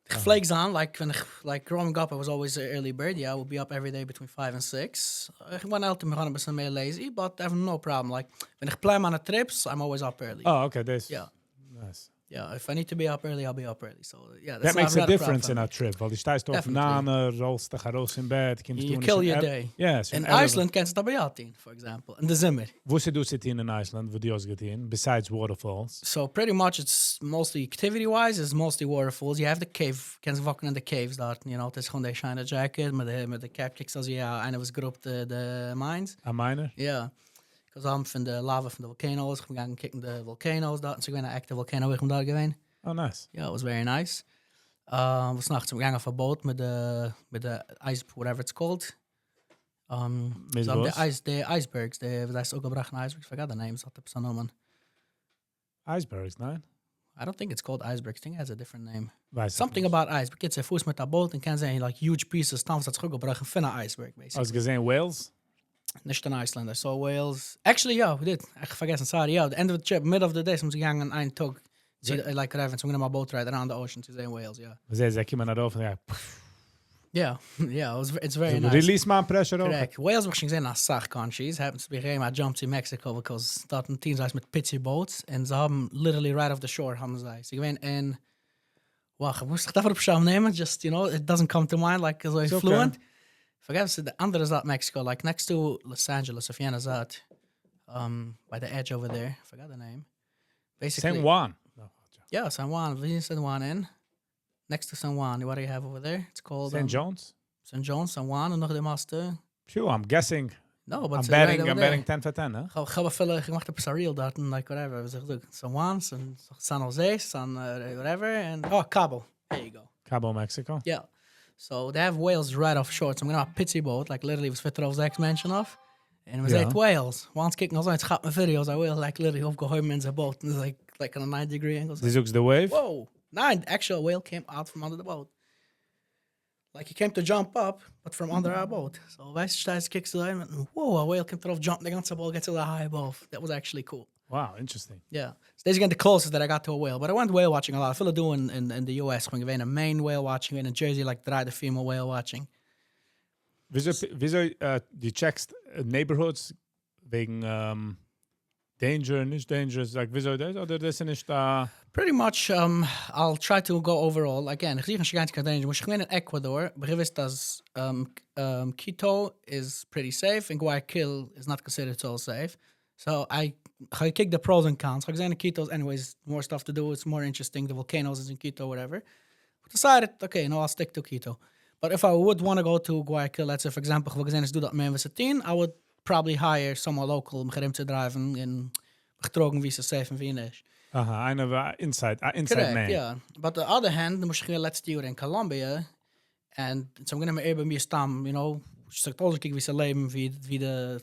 Ich flags on, like, when like growing up, I was always an early bird. Yeah, I would be up every day between 5 and 6. Ich war älter, mir ein bisschen mehr lazy, but I have no problem. Like, when ich plan meine trips, I'm always up early. Oh, okay, this. Yeah. Nice. Yeah, if I need to be up early, I'll be up early. So yeah, that makes a difference in our trip. Weil die steigst auf Nane, rollst dich raus in Bed, kommst du you kill your day. Yes. In Iceland kannst du dabei outgehen, for example, in the Zimmer. Wo sie du sitzen in Iceland, wo die ausgehen, besides waterfalls? So pretty much it's mostly activity-wise, it's mostly waterfalls. You have the cave, kannst walken in the caves dort, you know, das ist gewoon der shine jacket, mit der cap kicks, also ja, einer was grob the mines. A miner? Yeah. Because I'm from the lava from the volcanoes, I'm going kicking the volcanoes dort, so I'm an active volcano, ich da gewesen. Oh, nice. Yeah, it was very nice. Was nachts I'm going off a boat with the ice, whatever it's called. So the icebergs, that's ungebrochene icebergs, I forgot the names, hat the nomen. Icebergs, no? I don't think it's called icebergs, I think it has a different name. Something about ice, but it's a fuß mit der boat and can say like huge pieces, stuff that's ungebrochen von a iceberg, basically. I was gesehen Wales? Nicht in Iceland, I saw Wales. Actually, yeah, we did. Ich vergessen, sorry, yeah, the end of the trip, mid of the day, some gegangen einen Tag. Like Raven, so I'm going to boat ride around the ocean to see Wales, yeah. Ze kommen nach oben, ja. Yeah, yeah, it's very So nice. release man pressure ook. Correct. Wales was gezien naar Sach countries. Happens to be here. I jumped to Mexico because dat een team met pitsy boats. En ze hebben literally right off the shore hebben zij. Ze gewoon in... Wacht, moest ik dat op schouw nemen? Just, you know, it doesn't come to mind like so fluent. Okay. Forget the andere is that Mexico, like next to Los Angeles, if you know that. By the edge over there. I forgot the name. Basically... San Juan. Yeah, San Juan. We San Juan in. Next to San Juan, what do you have over there? It's called... St. John's? St. John's, San Juan, en nog de master. Phew, I'm guessing. No, but I'm betting 10 for 10, huh? Ga we vullen, ik mag op surreal dat en like whatever. We zeggen San Juan, San Jose, San whatever, and Cabo. There you go. Cabo, Mexico. Yeah. So they have whales right offshore. So I'm gonna have a pitsy boat, like literally was fit over X mention of. And we say whales. Once kicking als uit schat mijn video's, I will like literally opgehouden in zijn boat. And it's like on a 90-degree angle. This looks the wave. Whoa. No, actual whale came out from under the boat. Like he came to jump up, but from under our boat. So wij steeds kicks the line, and whoa, a whale came to jump the ganze ball, get to the high above. That was actually cool. Wow, interesting. Yeah. So this is again the closest that I got to a whale. But I went whale watching a lot. I feel doing in the US when you a main whale watching, in Jersey like the female whale watching. Wieso die checkst neighborhoods wegen danger, nicht dangerous, like wieso das oder das nicht da? Pretty much, I'll try to go overall. Again, ich sehe nicht danger. Ich in Ecuador, begriff dass Quito is pretty safe and Guayaquil is not considered so safe. So I kick the pros and cons. I Quito's anyways more stuff to do. It's more interesting. The volcanoes is in Quito, whatever. But decided, okay, no, I'll stick to Quito. But if I would want to go to Guayaquil, let's say, for example, we gaan do dat met een I would probably hire someone local om te driven in getrokken wie ze safe en wie niet. Aha, eine inside Correct, man. Yeah. But the other hand, dan moest je let's do it in Colombia. And so I'm going to Airbnb stam, you know, so told ik wie ze leven, wie de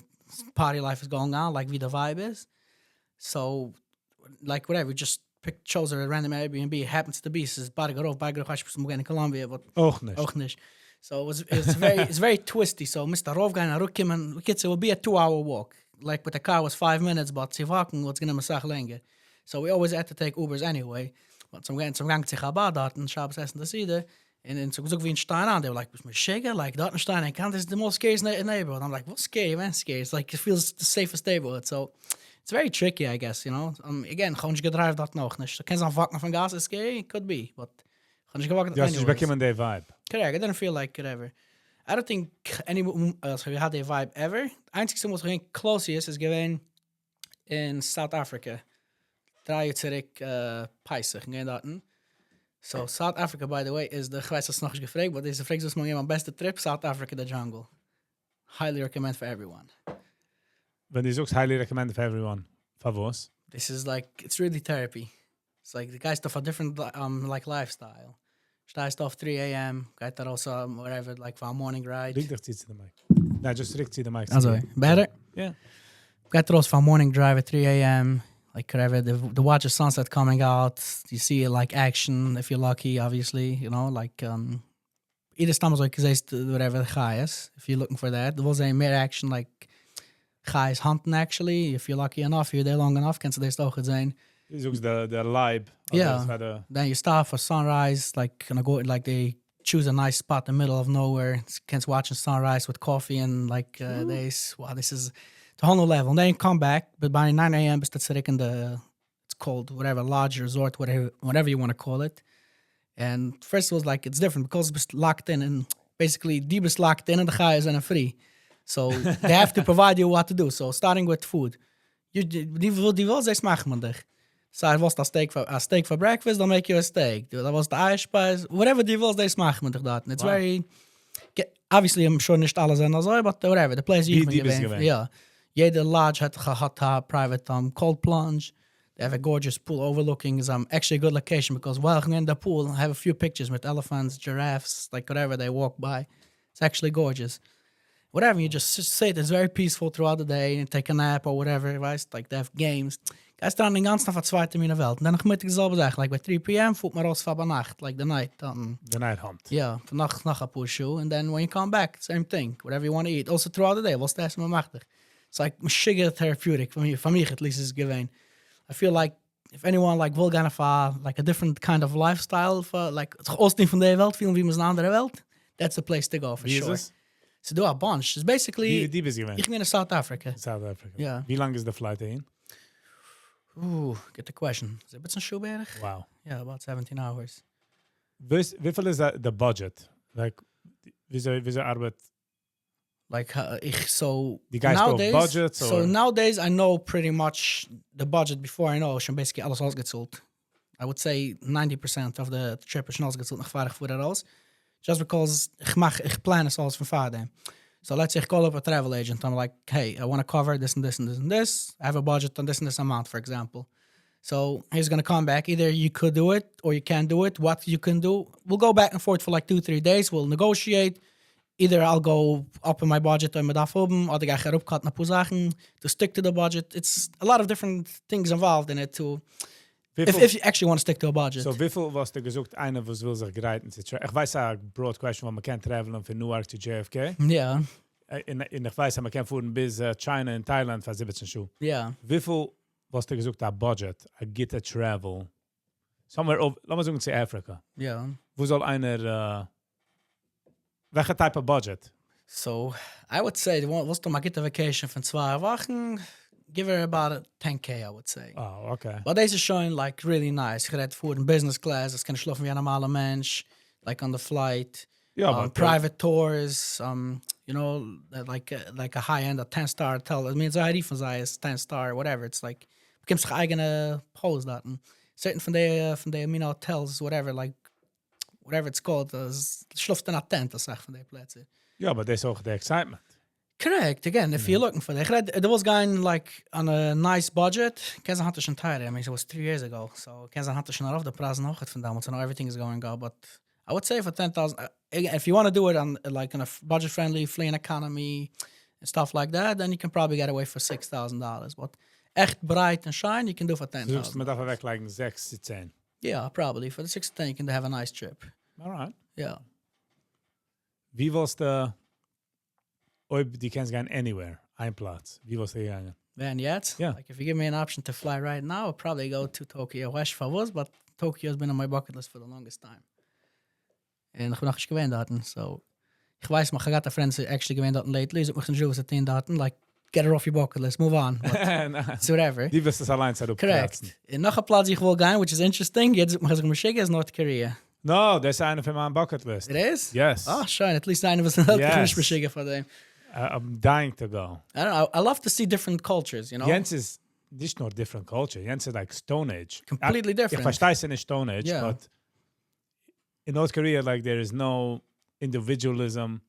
party life is going on, like wie the vibe is. So, like whatever, we just chose a random Airbnb. It happens to be, says Bargarov, in Colombia, but Auch nicht. So it's very twisty. So Mr. Rovgan and Rukim and kids, it will be a 2-hour walk. Like with the car was 5 minutes, but Sivaken was gonna masach länger. So we always had to take Ubers anyway. But some gang to Chabad and Shabbos Essen the Cedar. And then so we in Stein they were like, was Shaker, like that in Stein and Kant is the most scary neighborhood. I'm like, what's scary, man? Scary. It's like it feels the safest neighborhood. So it's very tricky, I guess, you know. Again, gewoon je gedrive dat nog niet. Je kan zo'n vakken van gas is scary, it could be, but gewoon je gewakken dat anyways. Ja, dus vibe. Correct, I didn't feel like whatever. I don't think anyone else had a vibe ever. Het einzigste wat geen closest is geweest in South Africa. 3 uur terug Peisig, geen dat. So South Africa, by the way, is de geweest als nog eens gevraagd, but is de vreemd was mijn beste trip. South Africa, the jungle. Highly recommend for everyone. When these looks highly recommended for everyone. Favos. This is like, it's really therapy. It's like the guys stuff a different like lifestyle. Start off 3 a.m. Get that also whatever, like for a morning ride. Richtig zieht sie the mic. No, just richtig the mic. Also, better? Yeah. Get those for a morning drive at 3 a.m. Like whatever, the watch the sunset coming out. You see like action if you're lucky, obviously. You know, like either stomach like whatever the guys. If you're looking for that, there was a more action like guys hunting actually. If you're lucky enough, you're there long enough, can they still zijn. This looks the live. Yeah. Then you start for sunrise, like gonna go like they choose a nice spot in the middle of nowhere. Can't watching sunrise with coffee and like this. Wow, this is the whole new level. And then you come back, but by 9 a.m. is that in the it's called whatever lodge resort, whatever you want to call it. And first it was like it's different because it's locked in and basically deep is locked in and the guys are free. So they have to provide you what to do. So starting with food. Die wil zij smaakmandig. So I was a steak for breakfast, they'll make you a steak. That was the Eispice. Whatever die was, they smaakmandig dat. It's very... Obviously, I'm sure nicht alles and so, but whatever. The place you can yeah. Jede lodge had a hot tub, private cold plunge. They have a gorgeous pool overlooking some actually a good location because while in the pool, I have a few pictures with elephants, giraffes, like whatever they walk by. It's actually gorgeous. Whatever, you just sit. It's very peaceful throughout the day and take a nap or whatever, right? Like they have games. Guys staan den ganzen Tag von 2. in der Welt. Und dann muss ich selber sagen, like by 3 p.m. voelt man raus von der Nacht, like the night. The night hunt. Yeah, von Nacht nach a push you. And then when you come back, same thing. Whatever you want to eat. Also throughout the day, was das immer machtig. It's like sugar therapeutic for me at least is given. I feel like if anyone like will gaan like a different kind of lifestyle for like het Osten van de Welt, feeling wie met een andere Welt, that's the place to go for Wie sure. ist es? So do a bunch. It's basically Die bist du gewesen? ich bin in South Africa. South Africa. Ja. Wie lang ist der Flight dahin? Get the question. Is it bits Schuberg? Wow. Yeah, about 17 hours. Wie viel ist der Budget? Like, wieso Arbeit? Like so Die guys nowadays, go budgets so or? nowadays I know pretty much the budget before I know schon basically alles ausgezahlt. I would say 90% of the trip is schon ausgezahlt nach fahrig vor raus. Just because ich plan es alles von Fahrden. So let's say I call up a travel agent. I'm like, hey, I want to cover this and this and this and this. I have a budget on this and this amount, for example. So he's going to come back. Either you could do it or you can't do it. What you can do, we'll go back and forth for like 2-3 days. We'll negotiate. Either I'll go up in my budget or mit oben, oder ich herupcut na paar Sachen to stick to the budget. It's a lot of different things involved in it too. If you actually want to stick to a budget. So wieviel was der gesucht, einer was will sich gereiten? Ich weiß ja, broad question, weil man kann travelen von Newark zu JFK. Yeah. Und ich weiß ja, man kann fuhren bis China und Thailand für 17 Schuhe. Yeah. Wieviel was der gesucht, a budget, a get a travel? Somewhere, lass mal sagen, zu Afrika. Yeah. Wo soll einer, welcher Type of budget? So I would say, was du mal get a vacation von 2 Wochen, give her about 10K, I would say. Oh, okay. But this is showing like really nice. Ich rede vor in business class, das kann schlafen wie ein normaler Mensch, like on the flight. Ja, aber private tours, you know, like a high-end, a 10-star hotel. I mean, so I von sei ist 10-star, whatever. It's like, bekommst du eigene Pose daten. Certain von der hotels, whatever, like, whatever it's called, schluft in a tent, das sag von der Plätze. ja, aber das ist auch der Excitement. Correct. Again, if you're looking for that, there was going like on a nice budget. Kenza hatte schon teuer. I mean, it was 3 years ago. So Kenza hatte schon auf der Preis noch von damals. I know everything is going up, but I would say for 10,000. If you want to do it on like in a budget-friendly, fleeing economy and stuff like that, then you can probably get away for $6,000. But echt bright and shine, you can do for 10,000. Suchst man dafür weglegen 6 zu 10. Yeah, probably for the 6 to 10, you can have a nice trip. All right. Yeah. Wie willst du, ob die kannst gehen anywhere, ein Platz, wie willst du gegangen? And yet, Yeah. like if you give me an option to fly right now, I'd probably go to Tokyo. West was, but Tokyo has been on my bucket list for the longest time. And ich bin noch nicht gewähnt daten, so ich weiß, my got a friends actually gewähnt daten lately, so ich mich nicht so daten, like get her off your bucket list, move on. It's whatever. Die wirst es allein sein, Correct. And noch ein Platz ich will gehen, which is interesting, jetzt muss ich mich schicken, is North Korea. No, das ist einer von meinem Bucket List. It is? Yes. Oh, shine. At least I was not Yes. mich schicken for them. I'm dying to go. I don't know. I love to see different cultures, you know? Jens is nicht nur different culture. Jens is like Stone Age. Completely different. Ich verstehe es in Stone Age, Yeah. but in North Korea, like there is no individualism.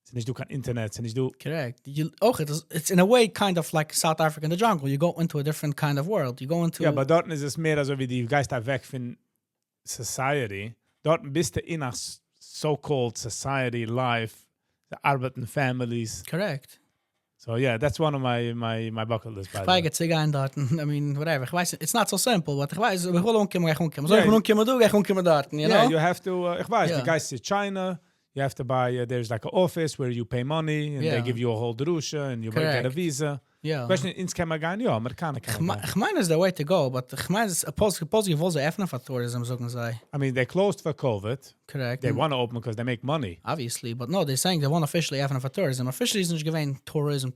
Es ist nicht du kein Internet, es ist nicht du. Correct. It's in a way kind of like South Africa in the jungle. You go into a different kind of world. You go into... Ja, aber dort ist es mehr also wie die Geister weg von Society. Dort bist du in a so-called society life, the arbeiten families. Correct. So yeah, that's one of my bucket list. By the If way. I get sick in dort, I mean, whatever. Ich weiß, it's not so simple, but ich weiß, ich will umkommen, ich umkommen. So ich will umkommen, ich umkommen dort, you know? Yeah, you have to, ich weiß, Yeah. the guys in China, you have to buy, there's like an office where you pay money and Yeah. they give you a whole drusha and you might get a Correct. visa. Yeah. Question, ins kann man gehen? Ja, Amerikaner kann man gehen. Ich meine, it's the way to go, but ich meine, suppose you will öffnen for tourism, sagen sie. I mean, they closed for COVID. Correct. They want to open because they make money. Obviously, but no, they're saying they want officially öffnen for tourism. Officially is nicht gewähnt tourism.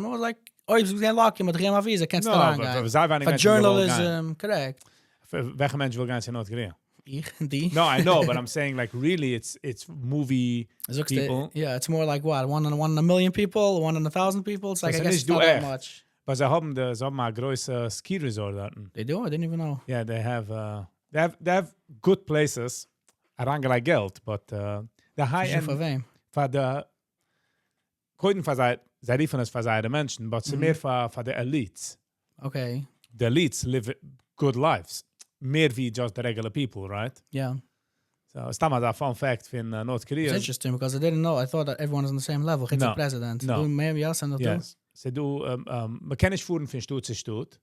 I was like, oh, you can lock him, but ich habe visa, kannst du da aber reingehen. sehr wenig For Menschen will gehen. journalism, correct. Welche Menschen will gehen zu Nordkorea? Ich, die. No, I know, but I'm saying like really it's movie people. Yeah, it's more like what? One in a million people, 1 in 1,000 people. It's like, Das I ist guess nicht it's not du that echt. much. Aber sie haben ein größer Ski Resort dort. They do? I didn't even know. Yeah, they have good places. Arrangelei Geld, but the high Für end wem? for the Kunden für sei different für seine Menschen, but sie mehr für the elites. Okay. The elites live good lives. Mehr wie just the regular people, right? Yeah. So, it's a fun fact from North Korea. It's interesting because I didn't know. I thought that everyone is on the same level. It's No. the president. No. Du, maybe yes and Yes. So du, man kann nicht fuhren von Stutt zu Stutt.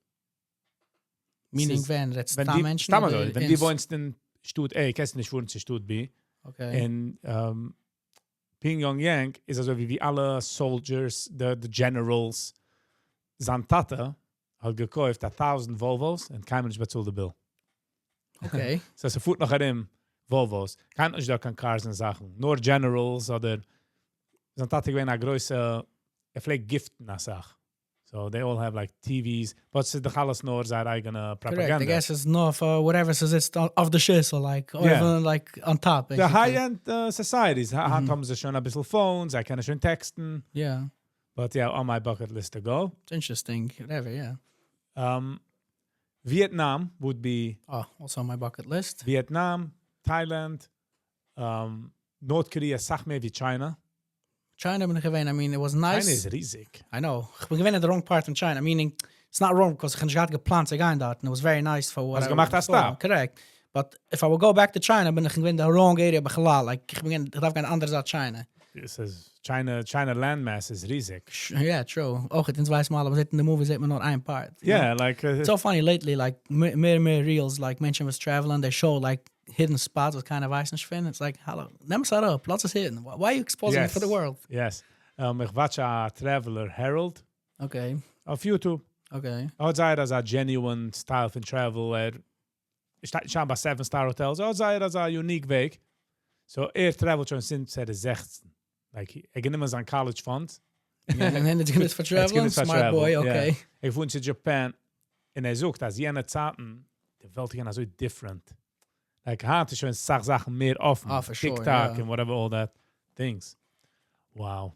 Meaning Is- when that's Wenn da die, Menschen. stammer oder so, wenn die ins- wohnst in Stutt A, kannst du nicht fuhren zu Stutt B. Okay. Und Pyongyang ist also wie alle Soldiers, the Generals. Sein Tate hat gekauft 1,000 Volvos und keiner nicht bezahlt den Bill. Okay. So, sie fuhrt nach ihm Volvos. Kein nicht da kein Cars und Sachen. Nur Generals oder so hatte ich eine große vielleicht Gift nach Sach. So they all have like TVs, but it's the alles nur seine eigene propaganda. Correct. I guess it's no for whatever says it's off the shizzle, like or even like on top. The Basically. high-end societies haben sie schon ein bisschen Phones, I kann schon texten. Yeah. But yeah, on my bucket list to go. It's interesting. Whatever, yeah. Vietnam would be Also on my bucket list. Vietnam, Thailand, North Korea, sag mehr wie China. China bin ich gewesen. I mean, it was nice. China is riesig. I know. Ich bin gewesen in the wrong part of China. Meaning, it's not wrong because ich hatte geplant zu gehen dort. And it was very nice for what Hast gemacht hast da? Correct. But if I would go back to China, bin ich gewesen in the wrong area. Like, ich darf kein anderes als China. This is China landmass is riesig. Yeah, true. Auch jetzt weiß mal, aber in the movie sieht man nur ein part. Yeah, like... It's so funny lately, like, mehr reels, like, Menschen was traveling, they show, like, hidden spots was kind of weiß nicht finden. It's like, hello, nimm es up, lots is hidden. Why are you exposing it for the world? Yes. Ich watch a Traveler Herald Okay. auf YouTube. Okay. Outside as a genuine style von travel. Ich schaue bei 7-star hotels. Outside as a unique Weg. So travelt schon since 16. Like, ich nehme sein College Fund. And then it's good for traveling? Smart boy, okay. Yeah. Ich wohne in Japan und sucht, dass jene Zeiten, die Welt ist so different. Like, hatte schon Sachen mehr offen. For sure, TikTok yeah. and whatever, all that things. Wow.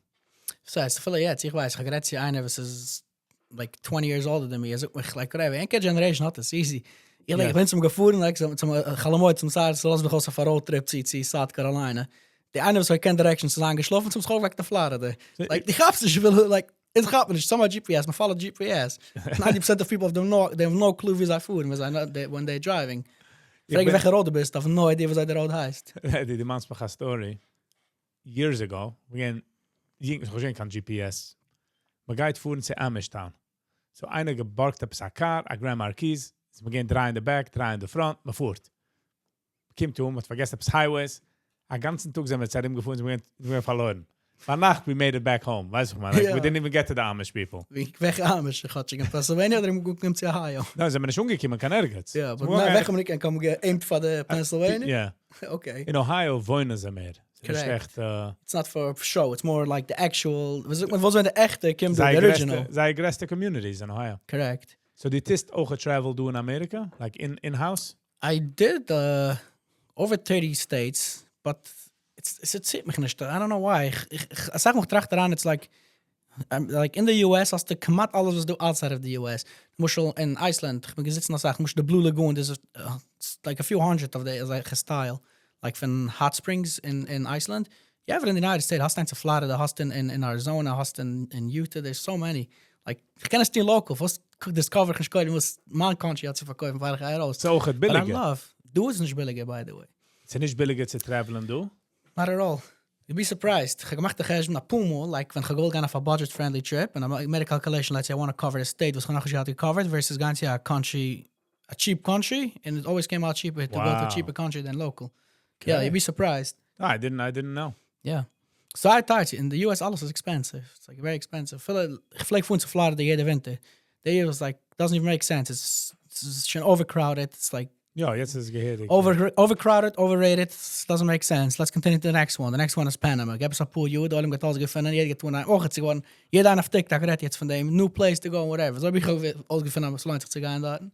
So, it's viele jetzt, ich weiß, ich habe gerade einer, was ist like 20 years older than me. Also, ich like, whatever, eine Generation hat das easy. Ich bin zum gefahren, like, zum Chalamoy, zum Saar, so lass mich aus auf eine Roadtrip ziehen, South Carolina. Die eine, was ich keine Directions zu sagen, geschlafen zum School weg der Florida. Like, die gab's nicht, will, like, es gab nicht, so much GPS, man follow GPS. 90% of people they have no clue wie sie fahren, when they're driving. Frage, welche Road du bist, have no idea, was der Road heißt. Die mans mich a story. Years ago, ich kein GPS. Man geht fuhren zu Amishtown. So einer geborgt hat a car, a Grand Marquis, so man gehen 3 in the back, 3 in the front, man fuhrt. Kommt man vergesst etwas Highways, a ganzen Tag sind wir zu ihm gefahren, wir verloren. By Nacht, we made it back home. Weißt du, man, like, we didn't even get to the Amish people. Welche Amish? Ich hatte in Pennsylvania oder im Gucken zu Ohio? No, sind wir nicht umgekommen, kann nirgends. Ja, aber weg wir nicht, kann man geaimt von der Pennsylvania? Yeah. Okay. In Ohio wohnen sie mehr. Correct. It's not for show, it's more like the actual... Was sind die echte, Kim, the original? Zij größte communities in Ohio. Correct. So die tist ook travel do in America? Like in-house? I did over 30 states, but it's zit mich nicht. I don't know why. Ich sag mich tracht daran, it's like in the US, als de kamat alles was do outside of the US. Muschel in Iceland, ich bin gesitzt nach Sachen, musch the Blue Lagoon, there's like a few hundred of the like a style. Like from hot springs in Iceland. You have it in the United States, hast in Florida, hast in Arizona, hast in Utah, there's so many. Like, ich kenne es die local, was discover ich kann, muss man country hat zu verkaufen, weil ich raus. So auch billiger. But I love. Du ist nicht billiger, by the way. Ist nicht billiger zu traveln, du? Not at all. You'd be surprised. Ich gemacht ich nach Pumo, like when I go on a budget-friendly trip, and I made a calculation, let's say I want to cover the state, was going to covered versus going to a cheap country, and it always came out cheaper to go to a cheaper country than local. Okay. Yeah, you'd be surprised. No, I didn't know. Yeah. So I thought in the US, alles is expensive. It's like very expensive. Ich flieg von zu Florida jede Winter. The year was like, doesn't even make sense. It's schon overcrowded. It's like, ja, jetzt ist es gehört. Overcrowded, overrated, doesn't make sense. Let's continue to the next one. The next one is Panama. Gab es ein paar Juden, alle mit alles gefunden. Jeder geht eine Woche zu geworden. Jeder auf TikTok redet jetzt von dem. New place to go, whatever. So habe ich auch alles gefunden, was lohnt sich zu gehen dort.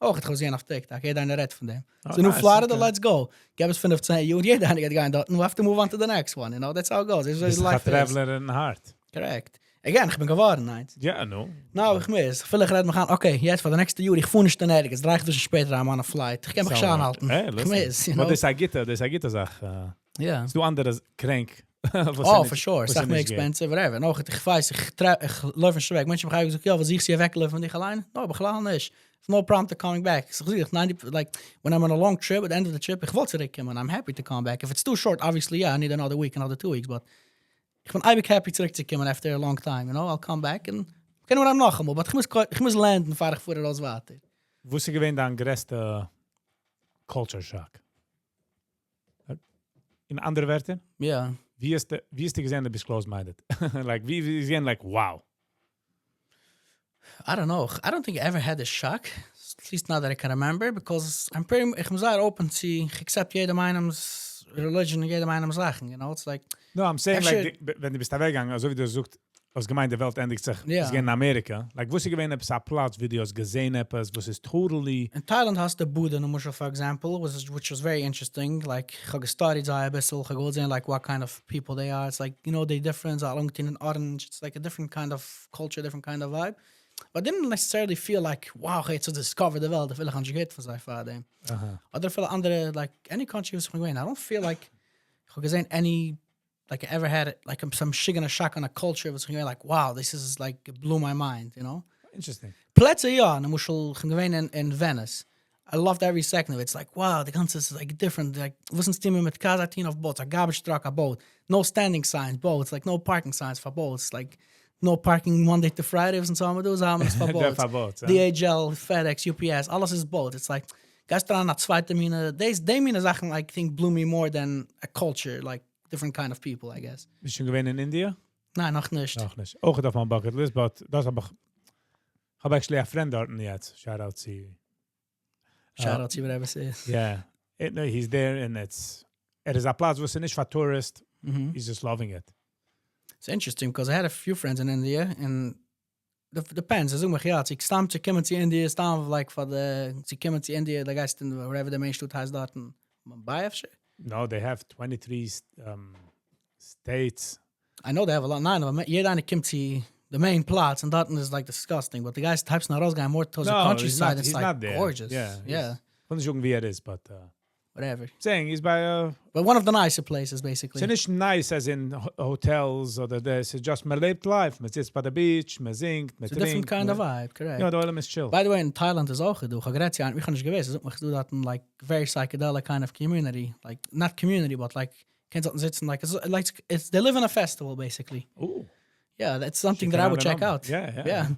Auch het gesehen auf TikTok. Jeder eine redet von dem. So new Florida, let's go. Gab es 15 Juden. Jeder eine geht gehen dort. We have to move on to the next one. You know, that's how it goes. It's life traveler in heart. Correct. Again, ich bin geworden, nein. Ja, no. Nou, ich mis. Vielleicht reden wir gaan, okay, jetzt für the next Jahr, ich fuhr nicht dann ergens. 3 Stunden später am an a flight. Ich kann mich schon halten. Ich mis, you know. Aber das ist eine gute Sache. Ja. Du anderes krank. Oh, for sure. Sag mir expensive, whatever. Noch, ich weiß, ich laufe nicht weg. Menschen begrijpen, ja, was ich sie weglaufen von dich allein? No, aber klar nicht. No problem to coming back. So, like, when I'm on a long trip, at the end of the trip, ich will zurückkommen. I'm happy to come back. If it's too short, obviously, yeah, I need another week, another 2 weeks, but ich bin eigentlich happy zurückzukommen after a long time, you know? I'll come back and kennen wir dann noch einmal, aber ich muss landen, fahre ich vor das Wasser. Wo ist gewesen dein größter Culture Shock? In andere Wörter? Ja. Wie ist die gesehen, du bist close-minded? Like, wie ist gesehen, like, wow. I don't know. I don't think I ever had a shock. at least not that I can remember, because I'm pretty, ich muss sagen, open to, ich accept jede meinems religion, jede meinems Sachen, you know, it's like... No, I'm saying, Actually- like, wenn du bist da weggegangen, also wie du sucht, als gemeinde Welt endigt sich, Ja. es gehen in Amerika, like, wusste ich gewähne, etwas a Platz, wie du hast gesehen, etwas, was ist totally... In Thailand has the Buddha, for example, which was very interesting. Like, I studied a bissel, I go in, like, what kind of people they are. It's like, you know, they different, Alongtin and Orange. It's like a different kind of culture, different kind of vibe. But I didn't necessarily feel like, wow, hey, to discover the world, I feel like I'm get for say father. Other feel under, like, any country was going, I don't feel like, I any, like, I ever had, like, some shig shock on a culture was going, like, wow, this is, like, it blew my mind, you know? Interesting. Plätze, ja, und ich gewesen in Venice. I loved every second of it. It's like, wow, the ganze is like different. Like, wasn't steaming with Kazatin of boats, a garbage truck, a boat. No standing signs, boats, like no parking signs for boats. Like, no parking Monday to Friday, and so on. Those are for boats. For boats, DHL, FedEx, UPS, alles is boat. It's like, gestern at zweite Mine, they mean Sachen, like, think blew me more than a culture, like, different kind of people, I guess. Bist du gewesen in India? Nein, noch nicht. Noch nicht. Auch auf meinem Bucket List, but das habe actually a friend dort jetzt. Shout out to... Shout out to whatever it is. Yeah. No, he's there and it is a place was nicht for tourist. He's just loving it. It's interesting because I had a few friends in India and depends. As ik ja, ik stam te komen to India, stam like for the to come to India, the guys in wherever the main shoot has that in Mumbai of shit. No, they have 23 states. I know they have a lot. Nine of them. Yeah, then come to the main plots and that is like disgusting. But the guys types not guy more towards the countryside. It's he's like not there. gorgeous. Yeah. Von der wie is, but whatever. Saying he's by but one of the nicer places basically. It's nicht nice as in hotels or this. It's just man lebt life. Man sitzt by the beach, man singt, man It's a different kind of vibe, correct? Yeah, the oil is chill. By the way, in Thailand is auch gedoe. Grazie aan. We gaan dus geweest. Dus we do that in like very psychedelic kind of community. Like not community, but like can't sitzen like it's they live in a festival basically. Ooh. Yeah, that's something that I would check out. Yeah.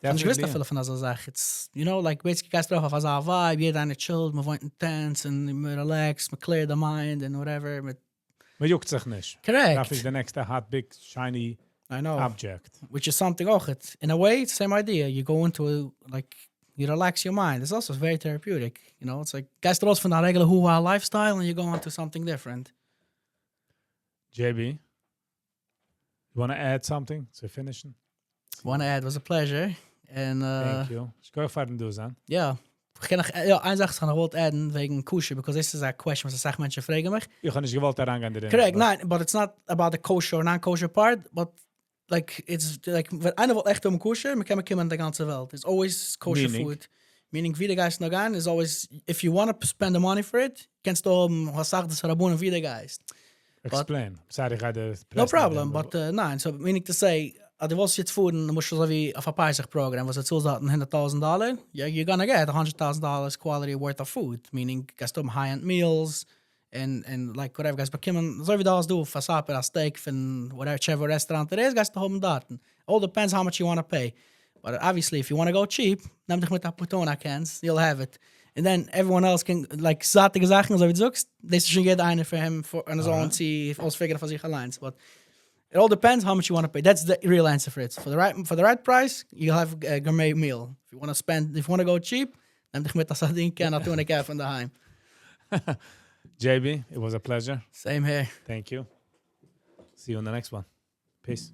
Und ich wüsste viel von dieser Sache. It's, you know, like, basically, guys drauf auf a vibe, jeder eine chillt, man wohnt in Tents, und man relax, man clear the mind, and whatever. Man juckt sich nicht. Correct. Das ist the next hot, big, shiny object. Which is something auch, in a way, it's the same idea. You go into, like, you relax your mind. It's also very therapeutic, you know? It's like, guys drauf von der regular Hua lifestyle, and you go into something different. JB, you want to add something to finishing? Want to add, was a pleasure. And thank you. Ich gehe fahren du an. Ja. Ich kann noch, ja, eine Sache kann ich wollte adden wegen kosher, because this is a question, was sag Menschen fragen mich. Ich kann nicht gewollt daran gehen. Correct, nein, but it's not about the kosher or non-kosher part, but like, it's like, einer will echt kosher, man kann kommen in der ganze Welt. It's always kosher food. Meaning, wie der Geist noch gehen, is always, if you want to spend the money for it, kannst du was sagt das Rabun wie der Geist. Explain. Sorry, no problem, but nein, so meaning to say, du willst jetzt fuhren, dann musst du so wie auf ein Peisig-Programm, was jetzt ausdaten $100,000, you're gonna get $100,000 quality worth of food, meaning gehst du high-end meals, and like whatever, guys bekommen, so wie das du, für Saper, a steak, von whichever restaurant it is, gehst du haben daten. All depends how much you want to pay. But obviously, if you want to go cheap, nimm dich mit der Putona cans, you'll have it. And then everyone else can, like, satige Sachen, so wie du sagst, das ist schon jeder eine für ihn, und so und sie ausfigern von sich allein. But it all depends how much you want to pay. That's the real answer for it. For the right price, you'll have a gourmet meal. If you want to go cheap, nimm dich mit der Sardinke und tun ich von daheim. JB, it was a pleasure. Same here. Thank you. See you on the next one. Peace.